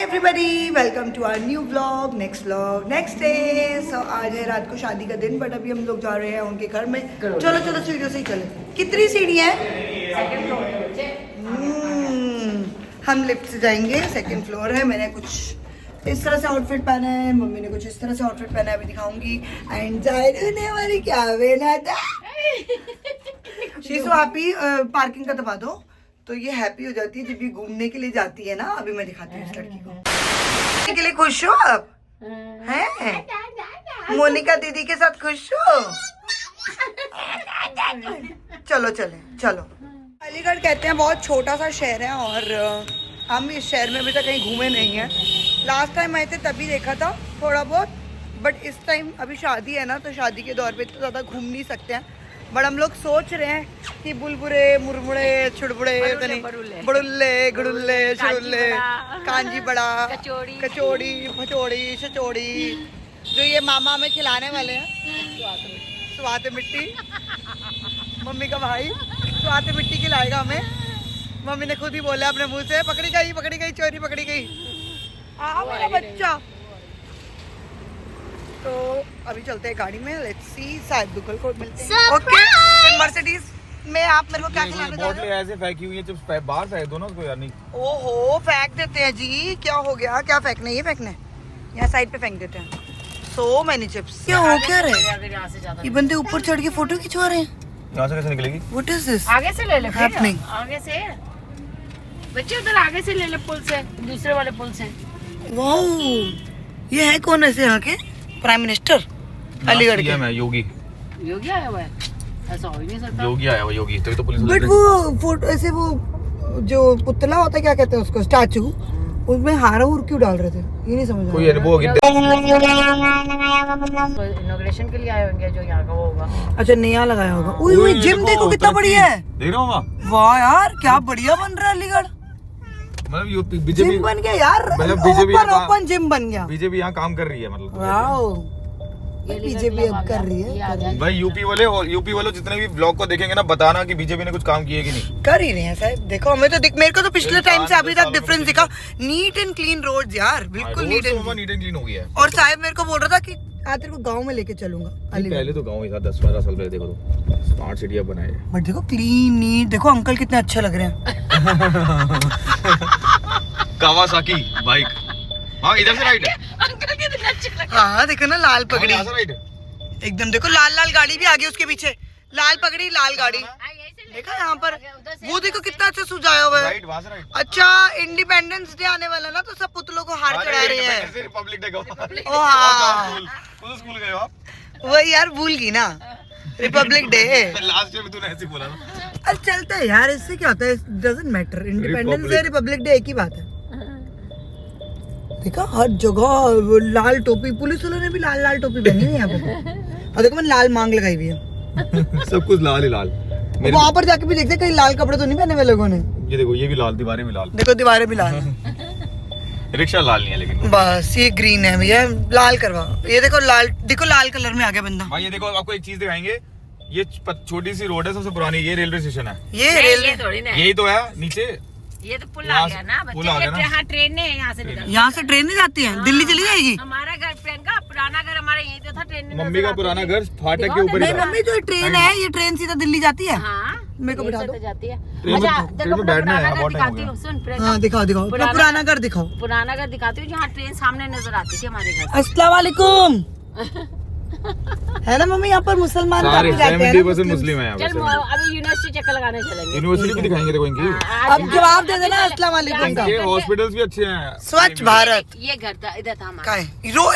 Everybody welcome to our new vlog next day. So आज है रात को शादी का दिन, बट अभी हम लोग जा रहे हैं उनके घर में। चलो चलो सीढ़ियों से ही चले। कितनी सीढ़ी है? हम लिफ्ट से जाएंगे, सेकंड फ्लोर है। मैंने कुछ इस तरह से आउटफिट पहना है, मम्मी ने कुछ इस तरह से आउटफिट पहना है, अभी दिखाऊंगी। एंड जाने वाली क्या बेना था शी सो हैप्पी। पार्किंग का दबा दो तो ये हैप्पी हो जाती है जब ये घूमने के लिए जाती है ना। अभी मैं दिखाती हूँ इस लड़की को। के लिए खुश हो आप? हैं? मोनिका दीदी के साथ खुश हो? चलो चले चलो। अलीगढ़ कहते हैं बहुत छोटा सा शहर है और हम इस शहर में अभी तक कहीं घूमे नहीं हैं। लास्ट टाइम आए थे तभी देखा था थोड़ा बहुत, बट इस टाइम अभी शादी है ना, तो शादी के दौर पे तो ज़्यादा घूम नहीं सकते हैं। बट हम लोग सोच रहे हैं कि बुलबुरे मुरमुड़े छुड़बुड़े बड़ुल्ले गुड़ुल्ले छुड़ुल्ले कांजी बड़ा कचौड़ी फचौड़ी छचौड़ी जो ये मामा हमें खिलाने वाले हैं। स्वाद मिट्टी मम्मी का भाई स्वाद मिट्टी खिलाएगा हमें। मम्मी ने खुद ही बोला अपने मुंह से, पकड़ी गई चोरी पकड़ी गई। मेरा बच्चा। तो अभी चलते हैं गाड़ी में, लेट्स सी, शायद दुकल को मिलते हैं। ओके, मर्सिडीज में आप मेरे को क्या खिलाने जा रहे हो? ऐसे फेंकी हुई है, जब बाहर फेंक दो ना उसको यार। नहीं, ओहो, फेंक देते हैं जी। क्या हो गया? क्या फेंकना है? ये फेंकना है, यहाँ साइड पे फेंक देते हैं। So many chips. क्या हो क्या रहा है? ये बंदे ऊपर चढ़ के फोटो खिंचवा रहे हैं। यहाँ से कैसे निकलेगी? What is this? आगे से ले ले फिर। हैपनिंग। आगे से बच्चे उधर आगे से ले ले, पुल से, दूसरे वाले पुल से। वाओ, ये है कौन ऐसे यहाँ के? प्राइम मिनिस्टर अलीगढ़ के? मैं योगी आया हुआ है, ऐसा हो ही नहीं सकता। योगी आया हुआ, योगी तभी तो पुलिस। बट वो फोटो ऐसे, वो जो पुतला होता है क्या कहते हैं उसको, स्टैचू, उसमें हारा हुर क्यों डाल रहे थे? ये नहीं समझ कोई वो इनॉग्रेशन के लिए आए होंगे जो यहाँ का वो होगा। अच्छा, नया लगाया होगा। ओए जिम देखो कितना बढ़िया है। देख रहा हूँ। वाह यार, क्या बढ़िया बन रहा है अलीगढ़। मतलब यूपी बीजेपी जिम बन गया यार, मतलब बीजेपी ओपन जिम बन गया। बीजेपी यहाँ काम कर रही है, मतलब वाओ, बीजेपी अब कर रही है। भाई यूपी वाले जितने भी ब्लॉग को देखेंगे ना, बताना कि बीजेपी ने कुछ काम किया कि नहीं। कर ही रहे हैं साहब। देखो हमें तो मेरे को तो पिछले टाइम से अभी तक डिफरेंस दिखा। नीट एंड क्लीन रोड्स यार, बिल्कुल नीट एंड क्लीन हो गया है। और साहब मेरे को बोल रहा था कि आज तेरे को गांव में लेके चलूंगा। पहले तो गाँव ही था, 10-12 साल पहले। देखो तो स्मार्ट सिटी अब बनाए। बट देखो क्लीन नीट, देखो अंकल कितने अच्छे लग रहे हैं। Kawasaki bike. हाँ, इधर से राइट है। अंकल कितने अच्छे लग हाँ देखो ना, लाल पगड़ी राइट एकदम। देखो लाल लाल गाड़ी भी आ गई उसके पीछे, लाल पगड़ी लाल गाड़ी। रहे हैं। देखा यहाँ पर, वो देखो कितना अच्छा सुझाया हुआ है। राइट, वहाँ से राइट। अच्छा, इंडिपेंडेंस डे आने वाला ना, तो सब पुतलों को हार चढ़ा रहे हैं। रिपब्लिक डे का। ओ हाँ, स्कूल गए हो आप? वही यार, भूल गई ना, रिपब्लिक डे। लास्ट ईयर में तूने ऐसे बोला ना। अरे चलता है यार, इससे क्या होता है? Doesn't matter, independence day Republic day एक ही बात है। देखा हर जगह लाल टोपी, पुलिस वालों ने भी लाल लाल टोपी पहनी है यहाँ पे। और देखो मैंने लाल मांग लगाई हुई है। सब कुछ लाल ही लाल। वहाँ पर जाके भी देखते कहीं लाल कपड़े तो नहीं पहने हुए लोगों ने। ये देखो, ये भी लाल, दीवारें भी लाल। देखो दीवारें भी लाल। रिक्शा लाल नहीं है लेकिन। बस ये ग्रीन है भैया, लाल करवा। ये देखो लाल, देखो लाल कलर में आ गया बंदा। भाई ये देखो, आपको एक चीज दिखाएंगे। ये छोटी सी रोड है, सबसे पुरानी। ये रेलवे स्टेशन है। ये रेलवे थोड़ी ना, यही तो है नीचे। ये तो पुल आ गया ना बच्चे। यहाँ ट्रेन है, यहाँ से निकल। यहाँ से ट्रेन नहीं जाती है, दिल्ली चली जाएगी। हमारा घर प्रियंका, पुराना घर हमारा यही तो था। ट्रेन मम्मी का पुराना घर फाटक के ऊपर नहीं मम्मी, जो ट्रेन है, ये ट्रेन सीधा दिल्ली जाती है। हाँ, मेरे को बिठा दो। जाती है। ट्रेन में बैठना है, बहुत टाइम हो गया। सुन हाँ दिखाओ दिखाओ, पुराना घर दिखाओ। पुराना घर दिखाती हूँ, जहाँ ट्रेन सामने नजर आती थी हमारे घर। अस्सलाम वालेकुम। है ना मम्मी, यहाँ पर मुसलमान काफी रहते हैं ना, 70% मुस्लिम है यहाँ चल पे। अभी यूनिवर्सिटी चक्कर लगाने चलेंगे। यूनिवर्सिटी भी दिखाएंगे देखो इनकी। अब जवाब दे देना अस्सलाम वालेकुम का। ये हॉस्पिटल्स भी अच्छे हैं। स्वच्छ भारत ये घर था, इधर था हमारा। का है?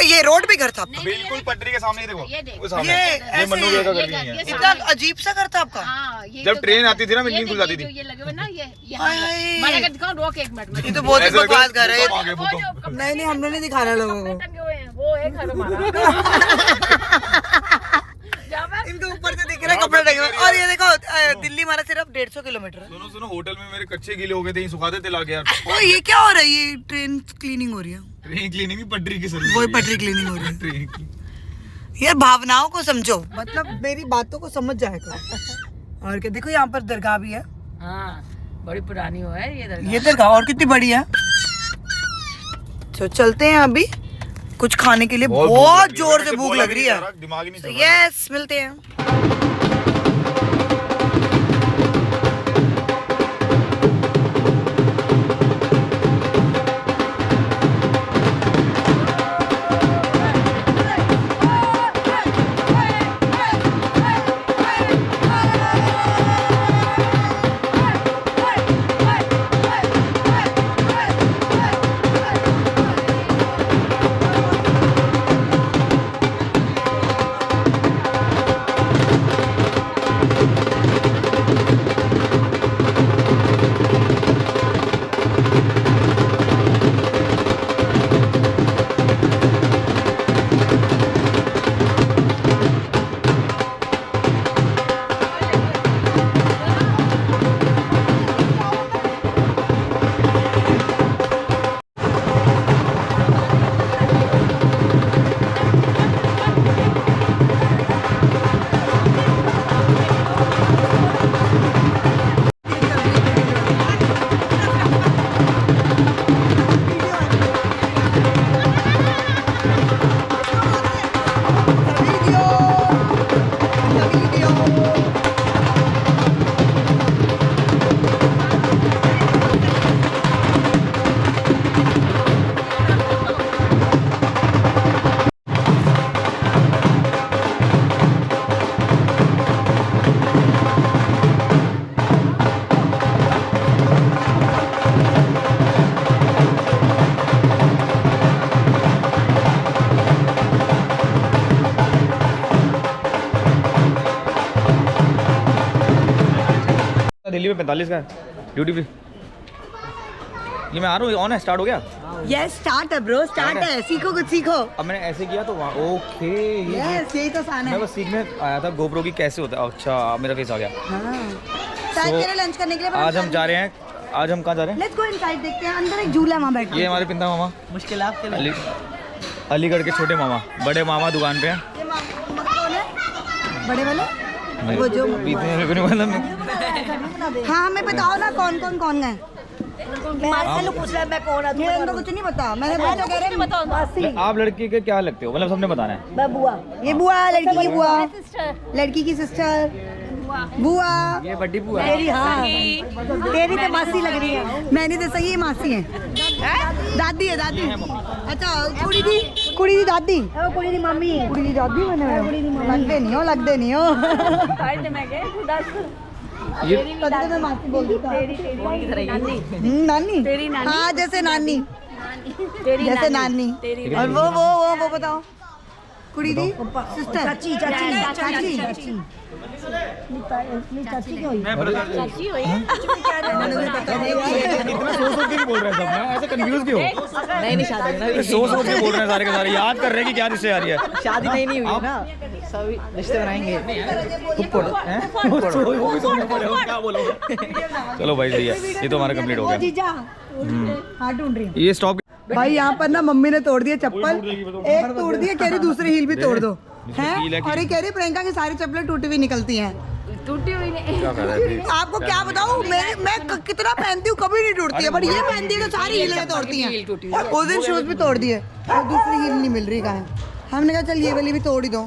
ये रोड भी घर था आपका? बिल्कुल पटरी के सामने ही देखो। ये देख। वो सामने। ये ये ऐसे- मन्नू भैया का घर भी ये है। घर- इतना अजीब सा घर था आपका। हाँ, ये जब तो ट्रेन आती थी ना, ये नींद खुल देख, जाती ये थी। जो ये लगे हुए ना, ये हाय हाय। मैंने कहा दिखाओ, रोक एक मिनट में। ये तो बहुत ही ऐसे लगता है बकवास घर है। भूकंप आ गया, वो भूकंप। जो कपड़े- नहीं नहीं, हमने नहीं दिखाना लोगों को। टंगे हुए हैं, वो है घर हमारा। जहाँ पर- इनके ऊपर से दिख रहे कपड़े टंगे हुए। और ये देखो दिल्ली हमारा सिर्फ 150 किलोमीटर है। सुनो सुनो, होटल में मेरे कच्चे गीले हो गए थे, ये सुखा देते लाके यार। ओ ये क्या हो रहा है? ये ट्रेन क्लीनिंग हो रही है। ट्रेन क्लीनिंग भी पटरी की सर्विस। वही पटरी क्लीनिंग हो रही है। ट्रेन की। यार भावनाओं को समझो, मतलब मेरी बातों को समझ जाया करो। और क्या, देखो यहाँ पर दरगाह भी है। हाँ, बड़ी पुरानी वो है ये दरगाह। ये दरगाह और कितनी बड़ी है। तो चलते हैं अभी कुछ खाने के लिए, बहुत जोर से भूख लग रही है। दिमाग ही नहीं चल रहा। यस, मिलते हैं। दिल्ली में 45 का ड्यूटी फ्री। ये मैं आ रहा हूँ, ऑन है, स्टार्ट हो गया। यस, स्टार्ट है ब्रो, स्टार्ट है। सीखो, कुछ सीखो। अब मैंने ऐसे किया तो वहाँ ओके। यस, यही तो आसान है। मैं बस सीखने आया था गोप्रो की कैसे होता है। अच्छा मेरा फेस आ गया। हाँ, शायद तेरे लंच करने के लिए आज हम जा रहे हैं, आज हम कहाँ जा रहे हैं? लेट्स गो इनसाइड, देखते हैं। अंदर एक झूला वहाँ बैठा। ये हमारे पिंदा मामा, मुश्किल आपके लिए। अलीगढ़ के छोटे मामा, बड़े मामा दुकान पे हैं। ये मामा कौन है? बड़े वाले? वो जो हाँ, हमें बताओ ना कौन गए। मैं पूछ रहा है, मैं कौन हूँ? मुझे कुछ नहीं पता। मैंने बच्चों कह रहे मासी। आप लड़की के क्या लगते हो? मतलब सबने बताना है। मैं बुआ। ये बुआ, लड़की की बुआ, लड़की की सिस्टर, बुआ। ये बड़ी बुआ तेरी, हाँ तेरी तो मासी लग रही है। मैंने तो सही मासी है। दादी है, दादी। अच्छा, कुड़ी दी दादी, कुड़ी दी मम्मी, कुड़ी दी दादी। मैंने लगते नहीं हो ये कभी मैं मासी बोल देता। नानी, हाँ जैसे नानी, जैसे नानी। और वो बताओ, कुड़ी दी सिस्टर, चाची सोच के बोल रहे हैं सब ना, ऐसे कंफ्यूज क्यों? नहीं शादी सोच के बोल रहे हैं सारे के सारे, याद कर रहे हैं कि क्या रिश्ते आ रही है। शादी नहीं हुई ना, सभी रिश्ते बनाएंगे। क्या बोलो? चलो भाई सही है, ये तो हमारा कंप्लीट हो गया। जीजा हाँ ढूंढ रही हूँ। ये स्टॉप भाई यहाँ पर ना मम्मी ने तोड़ दिया चप्पल, एक तोड़ दिया, कह रही दूसरी हील भी तोड़ दो हैं, और ये कह रही प्रियंका की सारी चप्पलें टूटी हुई निकलती हैं। टूटी हुई नहीं। क्या कर रहा है? आपको क्या बताऊँ, मैं कितना पहनती हूँ, कभी नहीं टूटती है, बट ये पहनती है तो सारी हीलें तोड़ती हैं। उस दिन शूज भी तोड़ दिए और दूसरी हील नहीं मिल रही कहाँ है। हमने कहा चल ये वाली भी तोड़ ही दो।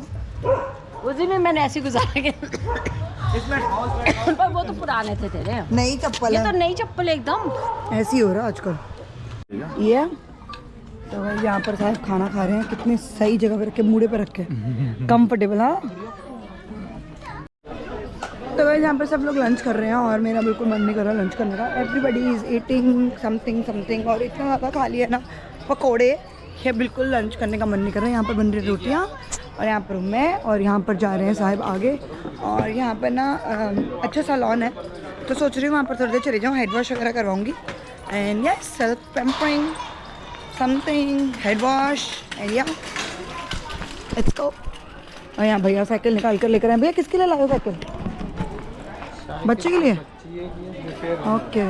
उस दिन में मैंने ऐसे गुजारा के पर वो तो पुराने थे तेरे। नई चप्पल ये है, तो नई चप्पल एकदम ऐसी हो रहा है आजकल। ये तो भाई यहाँ पर साहब खाना खा रहे हैं, कितने सही जगह पे रखे, मूड़े पे रखे, कंफर्टेबल। हाँ, तो भाई यहाँ पर सब लोग लंच कर रहे हैं और मेरा बिल्कुल मन नहीं कर रहा लंच करने का। एवरीबडी इज ईटिंग समथिंग और इतना ज़्यादा खा लिया ना पकोड़े, ये बिल्कुल लंच करने का मन नहीं कर रहा है। यहाँ पर बन रही रोटियाँ और यहाँ पर मैं, और यहाँ पर जा रहे हैं साहब आगे। और यहाँ पर ना अच्छा सा लॉन है, तो सोच रही हूँ वहाँ पर थोड़ी देर चली जाऊँ, हेड वॉश वगैरह करवाऊँगी। And yes, self pampering something, head wash and yeah let's go. और यहाँ भैया साइकिल निकाल कर लेकर आए। भैया किसके लिए लाए हो साइकिल? बच्चे के लिए? ओके।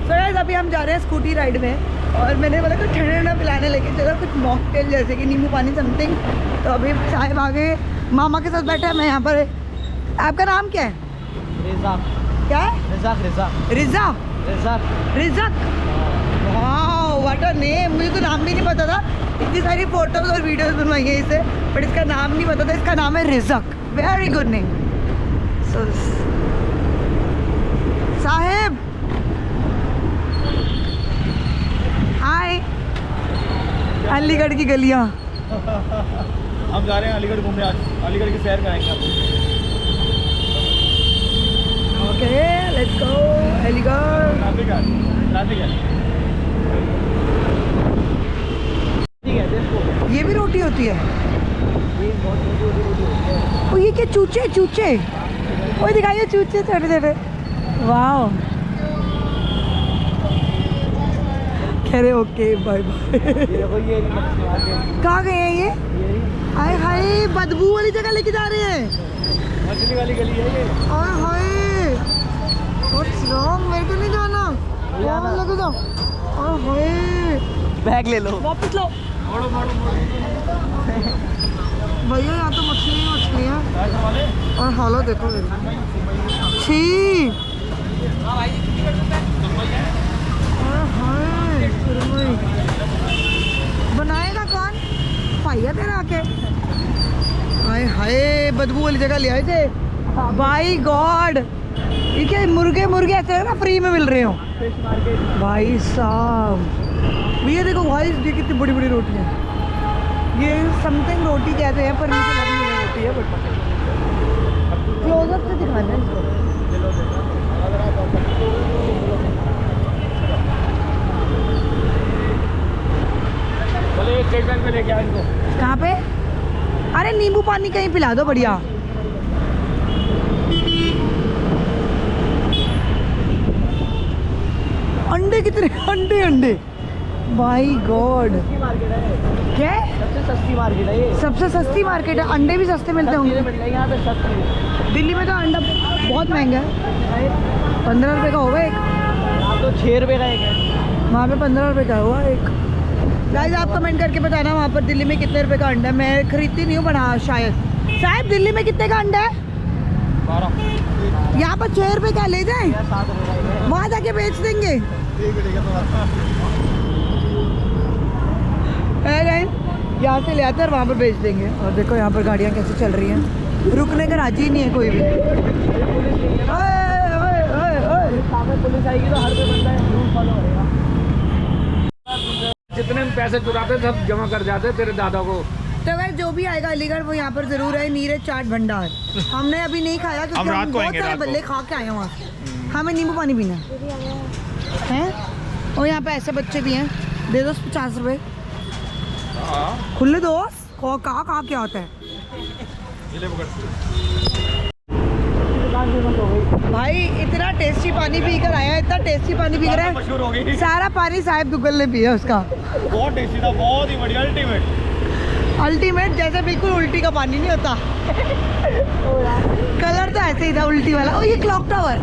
सो गाइस अभी हम जा रहे हैं स्कूटी राइड में और मैंने बोला कुछ ठंडा ठंडा पिलाने लेके चलो, कुछ मॉकटेल जैसे कि नींबू पानी समथिंग। तो अभी साहिब आगे मामा के साथ बैठा है, मैं यहाँ पर। आपका नाम क्या है? रिज़ाक। क्या है? Rizaq. Riza, Rizaq. Rizq. Wow, what a name, मुझे तो नाम भी नहीं पता था। इतनी सारी फोटोज और वीडियोस बनवाई है इसे, बट इसका नाम नहीं पता था। इसका नाम है रिज़क, वेरी गुड नेम। सो साहिब हाय। अलीगढ़ की गलियाँ, हम जा रहे हैं अलीगढ़ घूमने आज, अलीगढ़ की सैर कराएंगे आपको। Okay let's go Aligarh. Traffic है। ये भी रोटी होती है? ओ ये क्या चूचे चूचे, वो दिखाइए चूचे छोटे छोटे। वाह, कह रहे ओके बाय बाय। कहाँ गए हैं ये? हाय हाय, बदबू वाली जगह लेके जा रहे हैं। मछली वाली गली है ये। हाय हाय, व्हाट्स रॉन्ग, मेरे को नहीं जाना। वहाँ लेके जाओ। हाय हाय, बैग ले लो, वापस लो। मोड़ो मोड़ो मोड़ो। भैया यहाँ तो मछलियाँ और हालत देखो छी। बनाएगा कौन? भैया तेरा आके। हाय हाय, बदबू वाली जगह ले आए थे। भाई गॉड, ये क्या मुर्गे मुर्गे ऐसे है ना फ्री में मिल रहे हो भाई साहब। भैया देखो भाई, ये कितनी बड़ी बड़ी रोटियाँ। ये समथिंग रोटी कहते हैं, पर नीचे लगी हुई रोटी है। बट क्लोजअप से दिखाना है इसको। चलो एक स्टेशन पे लेके आओ इनको। कहाँ पे? अरे नींबू पानी कहीं पिला दो बढ़िया। अंडे कितने, अंडे अंडे, बाई गॉड। क्या? सबसे सस्ती मार्केट है ये, सबसे सस्ती मार्केट है। अंडे भी सस्ते मिलते होंगे यहाँ पे सस्ती। दिल्ली में तो अंडा बहुत महंगा है। 15 रुपये का होगा एक, यहाँ तो 6 रुपये का एक है। वहाँ पे 15 रुपये का हुआ एक। गाइस आप कमेंट करके बताना वहाँ पर दिल्ली में कितने रुपए का अंडा है। मैं खरीदती नहीं हूँ बना शायद। साहब दिल्ली में कितने का अंडा है? 12। यहाँ पर 6 रुपये का, ले जाएं 7 रुपये का है। वहाँ जाके बेच देंगे। यहाँ से ले आते और वहाँ पर बेच देंगे। और देखो यहाँ पर गाड़ियाँ कैसे चल रही हैं, रुकने का राजी ही नहीं है कोई भी। पुलिस आएगी तो हर कोई बंदा रूल फॉलो करेगा। जितने पैसे चुराते सब जमा कर जाते तेरे दादा को। तो अगर जो भी आएगा अलीगढ़ वो यहाँ पर जरूर है, नीरज चाट भंडार। हमने अभी नहीं खाया क्योंकि हम रात हम को बहुत आएंगे, सारे रात को। बल्ले खा के आए हैं वहाँ से। हमें नींबू पानी पीना है। और यहाँ पे ऐसे बच्चे भी हैं। दे दो 50 रुपये खुले दोस्त। कहाँ कहाँ क्या होता है भाई? इतना टेस्टी पानी पी कर आया, इतना टेस्टी पानी पी कर आया। मशहूर हो गई। सारा पानी साहिब दुग्गल ने पिया उसका। बहुत टेस्टी था, बहुत ही बढ़िया, अल्टीमेट। अल्टीमेट जैसे बिल्कुल उल्टी का पानी नहीं होता। कलर तो ऐसे ही था उल्टी वाला। ओ ये क्लॉक टावर,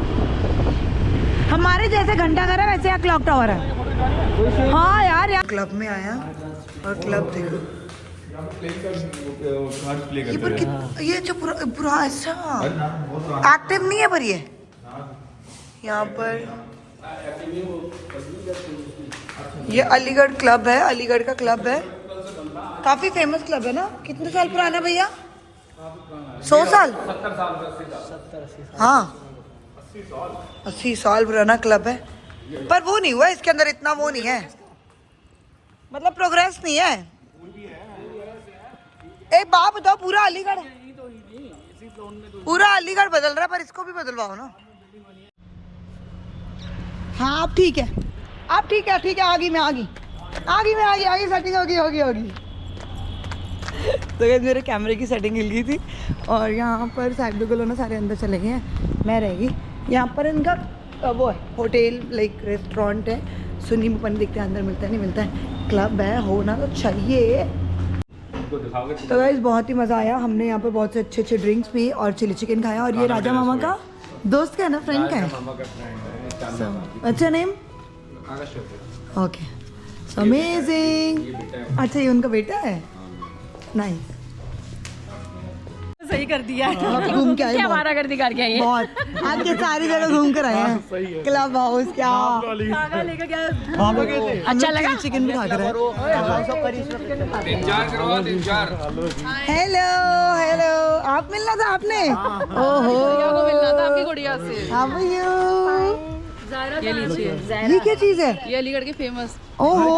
हमारे जैसे घंटा घर है वैसे यहाँ क्लॉक टावर है। हाँ यार क्लब में आया और क्लब देखो। ये पर ये जो पूरा ऐसा एक्टिव नहीं है पर ये यहाँ पर। ये अलीगढ़ क्लब है, अलीगढ़ का क्लब है। काफी फेमस क्लब है ना। कितने साल पुराना भैया? 100 साल? हाँ 80 साल पुराना क्लब है। पर वो नहीं हुआ इसके अंदर, इतना वो नहीं है, मतलब प्रोग्रेस नहीं है। एक बात बताओ, पूरा अलीगढ़ बदल रहा है, पर इसको भी बदलवाओ ना। हाँ अब ठीक है, अब ठीक है, ठीक है। आगे सेटिंग होगी। तो ये मेरे कैमरे की सेटिंग हिल गई थी और यहाँ पर साइड दुगलों ने सारे अंदर चले गए हैं, मैं रहेगी यहाँ पर। इनका वो है होटल, लाइक रेस्टोरेंट है। सो नींबू पानी देखते हैं अंदर मिलता है नहीं मिलता है। क्लब है, होना तो चाहिए। तो गाइस बहुत ही मज़ा आया। हमने यहाँ पर बहुत से अच्छे अच्छे ड्रिंक्स पी और चिली चिकन खाया। और ये राजा मामा का दोस्त का है ना, फ्रेंड का है। अच्छा नेम? Okay, so amazing. अच्छा ये उनका बेटा है, नाइस। सही कर दिया आप घूम के आए क्या बहुत। आवारागर्दी करके आई है? बहुत आपके सारी जगह घूम कर आए हैं क्लब हाउस क्या लेकर गया अच्छा लगा? चिकन भी खा कर आए। हेलो हेलो आप मिलना था आपने ओहो मिलना था आपकी गुड़िया से। How are you? ये लीजिए, ये क्या चीज है ये अलीगढ़ की फेमस। ओहो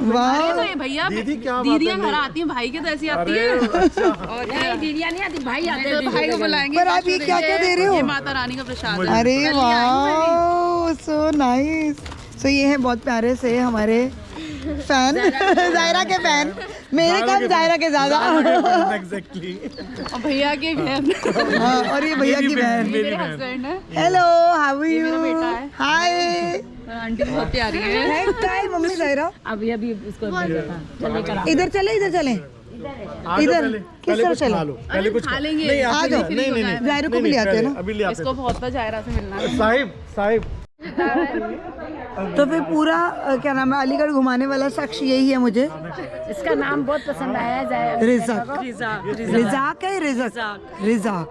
वाह तो ये भैया दीदियाँ घर आती हैं, भाई के तो ऐसी आती है। और नहीं दीदियाँ नहीं आती, भाई आते हैं। तो भाई को बुलाएंगे। पर आप ये क्या क्या दे रहे हो? ये माता रानी का प्रसाद है। अरे वाह सो नाइस। सो ये है बहुत प्यारे से हमारे फैन जायरा के फैन मेरे कम जायरा के ज्यादा और भैया की बहन हाँ, और ये भैया की बहन मेरे हस्बैंड है। हेलो हाउ आर यू बेटा है। हाय आंटी बहुत प्यारी है। हाय मम्मी जायरा अभी अभी उसको भेजा था, चल लेकर आ। इधर चले इधर किस तरह चले अरे खा लेंगे। आ जाओ जायरा को भी ले आते हैं ना इसको बहुत था जायरा से मिलना है। साहिब तो फिर पूरा क्या नाम है अलीगढ़ घुमाने वाला शख्स यही है मुझे इसका नाम बहुत पसंद आया है रिजाक रिजाक है रिजाक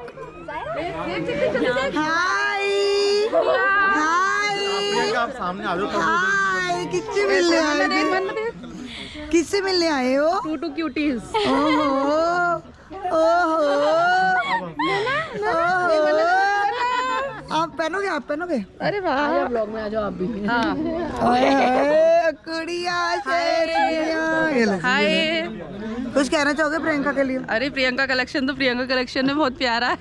हाय हाय आप सामने आ जाओ हाय किससे मिलने आए थे किससे मिलने आए हो टू क्यूटीज। ओहो ओहो ओहो आप पहनोगे अरे वाह ब्लॉग में आ जाओ आप भी। ओए होए कुड़िया शेरिया ये लो। हाय। कुछ कहना चाहोगे प्रियंका के लिए अरे प्रियंका कलेक्शन है बहुत प्यारा है।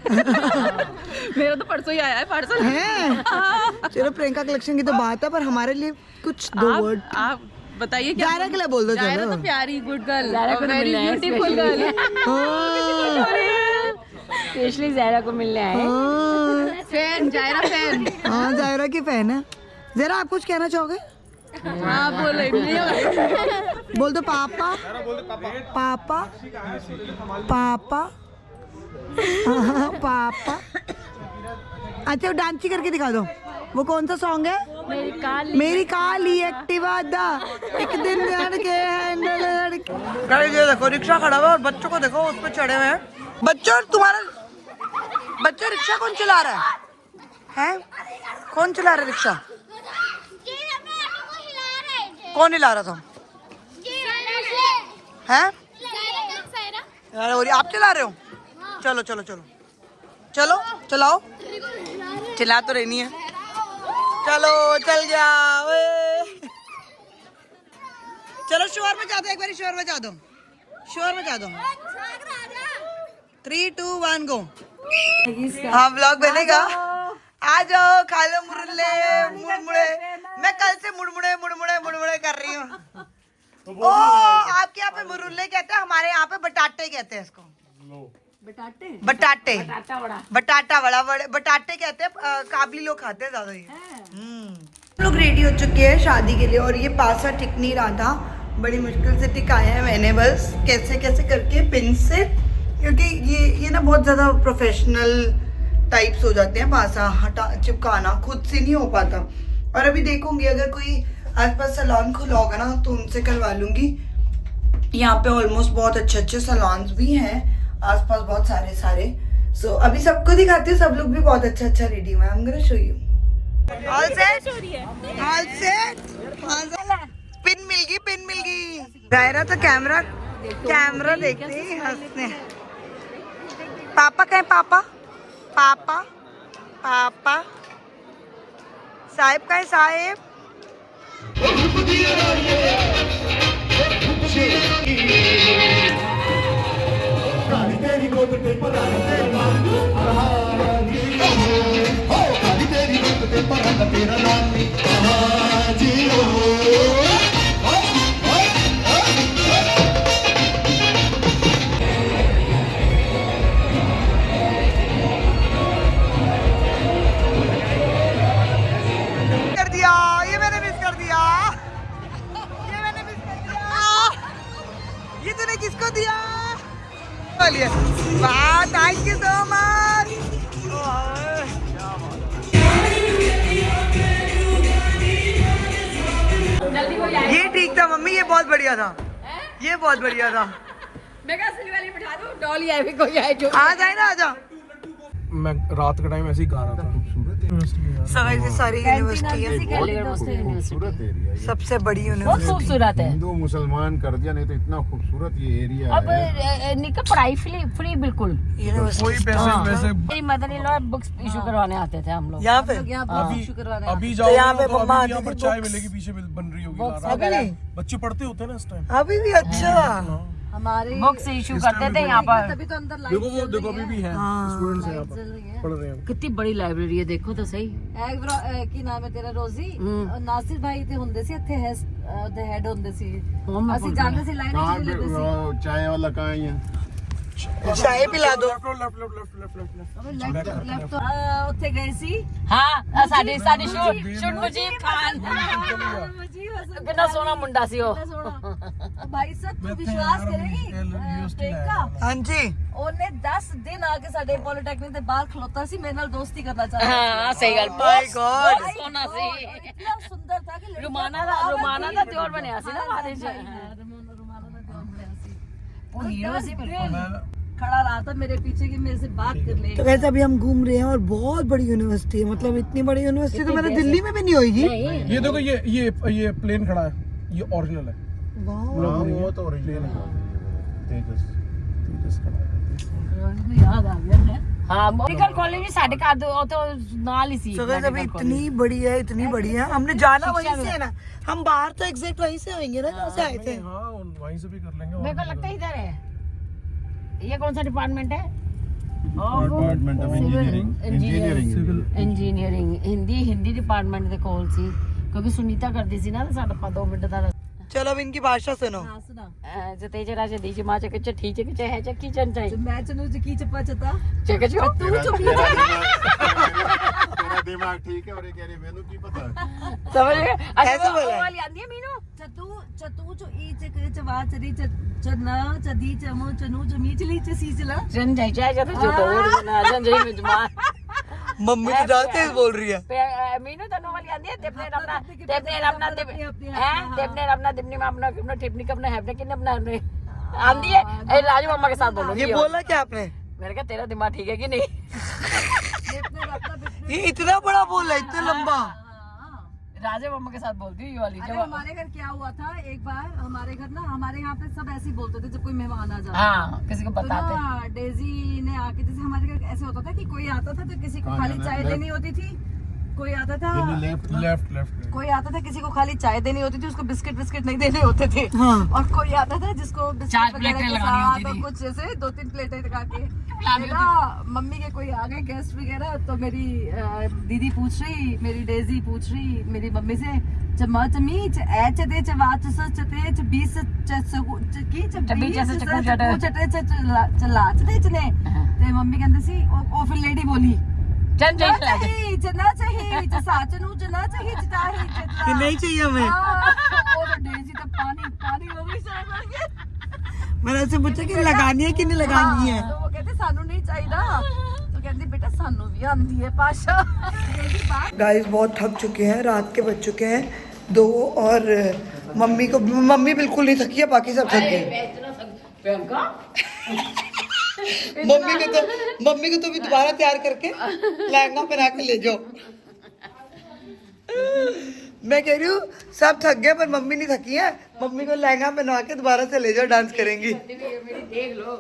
मेरा तो परसों ही आया है पार्सल। हैं चलो प्रियंका कलेक्शन की तो बात है पर हमारे लिए कुछ दो वर्ड आप बताइए क्या। जायरा के लिए बोल दो जायरा चलो तो प्यारी गुड गर्ल, जायरा को तो वेरी मिलना है ब्यूटीफुल गर्ल। स्पेशली जायरा को मिलने आए। Fan Zaira fan. हाँ जायरा की फैन है जरा आप कुछ कहना चाहोगे हाँ बोले बोल दो पापा पापा पापा हाँ, पापा अच्छा डांस ही करके दिखा दो वो कौन सा सॉन्ग है मेरी काली एक्टिवा दा एक दिन लड़के हैंडल ये देखो रिक्शा खड़ा हुआ और बच्चों को देखो उस पर चढ़े हुए हैं बच्चों तुम्हारा बच्चों रिक्शा कौन चला रहा है कौन चला रहा है रिक्शा कौन हिला रहा था हैं आप चला रहे हो चलो चलो चलो चलो चलाओ चिल्ला तो रहनी है चलो चल जाओ चलो शोर मचा दो एक बार शोर मचा दो 3 2 1 गो हाँ व्लॉग बनेगा आ जाओ खा लो मुरले मुड़मुड़े मैं कल से मुड़मुड़े कर रही हूँ ओ आपके यहाँ पे मुरुल्ले कहते हैं हमारे यहाँ पे बटाटे कहते हैं इसको बटाटे बटाटा वड़ा बटाटे कहते हैं काबली लोग खाते हैं ज्यादा ये लोग रेडी हो चुके हैं शादी के लिए और ये पासा टिक नहीं रहा था बड़ी मुश्किल से टिकाया है मैंने बस कैसे कैसे करके पिन से क्योंकि ये ना बहुत ज़्यादा प्रोफेशनल टाइप्स हो जाते हैं पासा हटा चिपकाना खुद से नहीं हो पाता और अभी देखूंगी अगर कोई आसपास सैलून खुला होगा ना तो उनसे करवा लूंगी यहाँ पे ऑलमोस्ट बहुत अच्छे सैलून्स भी हैं आसपास बहुत सारे सो अभी सबको दिखाती हूँ सब लोग भी बहुत अच्छा रेडी हुए I'm gonna show you all set pin मिल गई जायरा तो कैमरा देखते ही हंसने पापा कहें पापा साहिब कहें साहिब किसको दिया वाह थैंक यू सो मच ये ठीक था मम्मी ये बहुत बढ़िया था मैं कहा असली वाली बिठा दो, डॉली आए भी कोई आए जो आ जाए ना, आ जा। मैं रात के टाइम ऐसे ही गा रहा था। सारी यूनिवर्सिटी है, खूबसूरत एरिया सबसे बड़ी बहुत यूनिवर्सिटी। खूबसूरत है। हिंदू मुसलमान कर दिया, नहीं तो इतना खूबसूरत ये एरिया अब है। निका पढ़ाई फ्री बिल्कुल। कोई पैसे वैसे मेरी mother in law books issue करवाने आते थे हम लोग यहाँ पे अभी जाओ यहाँ पे मम्मा यहाँ आती पर थी चाय books। मिलेगी, पीछे बन रही होगी Books रात। अभी बच्चे पढ़ते होते हैं ना इस टाइम। अभी भी अच्छा। हमारे बुक्स इशू करते थे यहाँ पर। देखो वो देखो अभी भी है स्टूडेंट्स हैं यहाँ पर पढ़ रहे हैं। कितनी बड़ी लाइब्रेरी है, देखो तो सही। ਕੀ ਨਾਮ ਹੈ ਤੇਰਾ ਰੋਜ਼ੀ ਨਾਸਿਰ ਭਾਈ ਤੇ ਹੁੰਦੇ ਸੀ ਇੱਥੇ ਹੈਡ ਹੁੰਦੇ ਸੀ ਅਸੀਂ ਜਾਂਦੇ ਸੀ ਲਾਈਨ कहाँ ਵਿੱਚ पे ਲੈਂਦੇ ਸੀ वो चाय वाला कहाँ है? चाय पिला दो। ਲੈਫਟ ਉੱਥੇ ਗਏ ਸੀ हाँ साडी शुड मुजीब खान कितना सोना मुंडा सी वो। ਭਾਈ ਸਾਹਿਬ ਤੂੰ ਵਿਸ਼ਵਾਸ ਕਰੇਗੀ ਪ੍ਰਿयंका हाँ जी, ਉਹਨੇ 10 ਦਿਨ ਆ ਕੇ ਸਾਡੇ ਪੋਲੀਟੈਕਨਿਕ ਦੇ ਬਾਹਰ ਖਲੋਤਾ ਸੀ ਮੇਰੇ ਨਾਲ ਦੋਸਤੀ ਕਰਨਾ ਚਾਹ ਰਿਹਾ हाँ सही गल। my God। बहुत सोना सी। ਇਤਨਾ ਸੁੰਦਰ था कि रुमाना दा त्योर बनया सी ना बादे च। रुमाना ਦਾ ਦਿਓਰ ਬਣਿਆ ਸੀ वो हीरो सी बिल्कुल। खड़ा रहा था मेरे पीछे कि मेरे से बात कर ले। तो वैसे अभी हम घूम रहे हैं और बहुत बड़ी यूनिवर्सिटी है, मतलब इतनी बड़ी यूनिवर्सिटी तो मैंने दिल्ली में भी नहीं होगी। ये देखो ये प्लेन खड़ा है, ये ओरिजिनल है। वाह। हाँ, वो तो ओरिजिनल है। तेजस खड़ा है। याद आ गया है हाँ मेडिकल कॉलेज भी साढ़े का तो नाल ही सी। तो वैसे अभी इतनी बड़ी है, इतनी बड़ी है, हमने जाना वहीं से है ना, हम बाहर तो एग्जैक्ट वहीं से होंगे ना जहाँ से आए थे। हाँ वहीं से भी कर लेंगे। मेरे को लगता है इधर है। ये कौन सा डिपार्टमेंट है? Department of engineering. Engineering Hindi department ਦੇ ਕੋਲ ਸੀ ਕਿਉਂਕਿ ਸੁਨੀਤਾ ਕਰਦੀ ਸੀ ਨਾ ਸਾਡਾ 2 ਮਿੰਟ ਦਾ। चलो अब इनकी भाषा सुनो। हाँ सुना ਜਤੇ ਜਰਾ ਜਦੀ ਜਮਾ ਚੱਕ ਚੱਠੀ ਚੱਕ ਚ ਹੈ ਚੱਕੀ ਚੰਚਾਈ जो मैं चलू जो की चप्पा चता ਚੱਕ ਚ तेरा दिमाग ठीक है और ये कह रही मैनू की पता। ਸਮਝ ਗਏ? ऐसे बोला है। वाली आंदी है मीनू। चतू जो ई चक चवा चरी चना चदी चमो चनु जमी चली चसी चला जन जाई चाहे जब जो तो ना जन जाई में जमा मम्मी तो ज्यादा तेज बोल रही है। मीनू तनु वाली आंदी है तेपने अपना दिपने में अपना टिपनी का अपना है अपने किन्ने अपना अपने आंदी है। ए राजू मम्मा के साथ बोलो। ये बोला क्या आपने? मैंने कहा तेरा दिमाग ठीक है कि नहीं? ये इतना बड़ा बोला, इतना लंबा। राजा मम्मा के साथ बोलती हूँ ये वाली अरे जब। हमारे घर क्या हुआ था एक बार हमारे घर ना हमारे यहाँ पे सब ऐसे ही बोलते थे जब कोई मेहमान आ जाता हाँ किसी को तो बताते। ना डेजी ने आके जैसे हमारे घर ऐसे होता था कि कोई आता था तो किसी को खाली चाय देनी होती थी, कोई आता था लेफ्ट कोई आता था किसी को खाली चाय देनी होती थी, उसको बिस्किट नहीं देने होते थे। हाँ। और कोई आता था जिसको चार बिस्किट प्लेटें वगैरह के लगानी साथ होती और थी। कुछ जैसे 2-3 प्लेटें लगा के खिलानी मेरा मम्मी के कोई आ गए गेस्ट वगैरह तो मेरी दीदी पूछ रही, मेरी डेजी पूछ रही मेरी मम्मी से चमा चमी ए चदे चवा चस चते च 20 की चबी जैसे चकू चटे। चटे चला चते चने ते मम्मी कहंदे सी ओ फिर लेडी बोली चल चल चना चाहिए साचनू चना चाहिए चिताही कि नहीं चाहिए हमें। वो तो डेजी तो पानी वो भी समझ गए। मैंने ऐसे पूछा कि लगानी है कि नहीं लगानी है। तो वो कहते सानू नहीं चाहिए तो कहती बेटा सानू भी आंदी है पाशा। गाइस बहुत थक चुके हैं, रात के बज चुके हैं 2 और मम्मी बिल्कुल नहीं थकी है, बाकी सब थक गए। प्रियंका मम्मी को तो भी दोबारा तैयार करके लहंगा पहना के ले जाओ। मैं कह रही हूँ सब थक गए पर मम्मी नहीं थकी है, मम्मी को लहंगा पहना के दोबारा से ले जाओ, डांस करेंगी। देख लो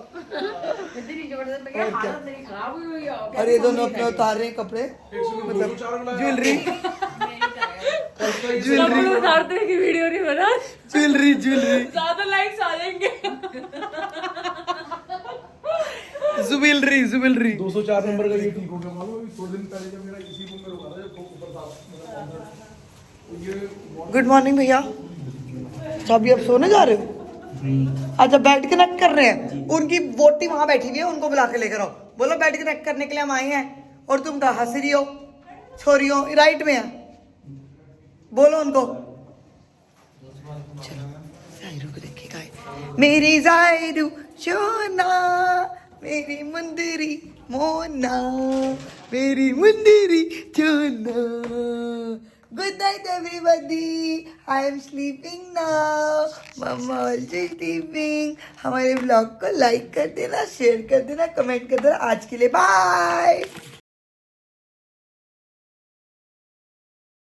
इतनी जबरदस्त लगी हालत मेरी खराब हुई हुई है। और ये दोनों अपने उतार रहे हैं कपड़े, मतलब ज्वेलरी उतारते की वीडियो नहीं बना। ज्वेलरी ज्यादा लाइक्स आ जाएंगे। ज्वेलरी 204 नंबर का ये ठीक हो गया मालूम अभी 2 दिन पहले जब मेरा इसी रूम में रुका था जब ऊपर था ये। गुड मॉर्निंग भैया, तो अभी आप सोने जा रहे हो? अच्छा बेड कनेक्ट कर रहे हैं, उनकी वोटी वहां बैठी हुई है, उनको बुला के लेकर आओ। बोलो बेड कनेक्ट करने के लिए हम आए हैं और तुम कहा हंस रही हो, सो रही हो, राइट में है, बोलो उनको। चलो जायरू को देखिएगा, मेरी जायरू सोना मेरी मुंदरी मोना मेरी मुंदरी चोना good night everybody, I am sleeping now, mamma also sleeping. हमारे ब्लॉग को लाइक कर देना, शेयर कर देना, कमेंट कर देना। आज के लिए बाय।